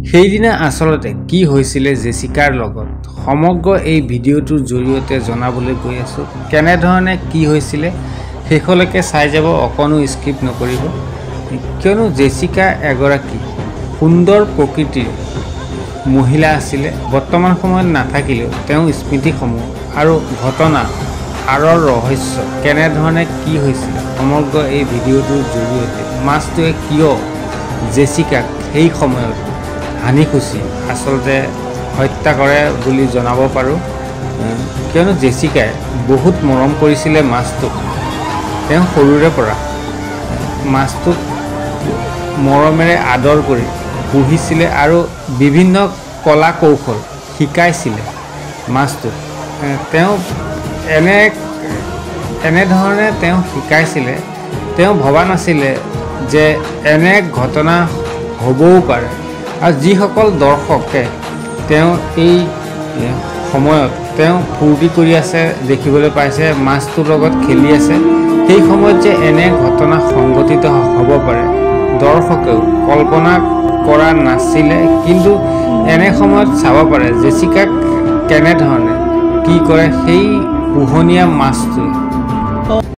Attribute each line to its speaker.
Speaker 1: সেইদিনা আসলতে কি হৈছিলে জেছিকাৰ লগত সমগ্ৰ এই ভিডিঅ'টোৰ জৰিয়তে জনাবলৈ গৈ আছো কেনে ধৰণে কি হৈছিলে শেষলৈকে চাই যাব অকনো স্কিপ নকৰিব কিয়নো জেছিকা এগৰাকী সুন্দৰ প্ৰকৃতিৰ মহিলা আছিলে বৰ্তমান সময়ত নাথাকিলেও তেওঁ স্মৃতিসমূহ আৰু ঘটনা আৰৰ ৰহস্য কেনে ধৰণে কি হৈছিল সমগ্ৰ এই ভিডিঅ'টোৰ জৰিয়তে মাছটোৱে কিয় জেছিকাক সেই সময়ত হানি খুচি আসলতে হত্যা কৰে বুলি জনাব পাৰো কিয়নো জেছিকাই বহুত মৰম কৰিছিলে মাছটোক তেওঁ সৰুৰে পৰা মাছটোক মৰমেৰে আদৰ কৰি পুহিছিলে আৰু বিভিন্ন কলা কৌশল শিকাইছিলে মাছটোক তেওঁ এনেধৰণে তেওঁ শিকাইছিলে তেওঁ ভবা নাছিলে যে এনে ঘটনা হ'বও পাৰে আৰু যিসকল দৰ্শকে তেওঁ এই সময়ত তেওঁ ফূৰ্তি কৰি আছে দেখিবলৈ পাইছে মাছটোৰ লগত খেলি আছে সেই সময়ত যে এনে ঘটনা সংঘটিত হ'ব পাৰে দৰ্শকেও কল্পনা কৰা নাছিলে কিন্তু এনে সময়ত চাব পাৰে জেছিকাক কেনে ধৰণে কি কৰে সেই পোহনীয়া মাছটোৱে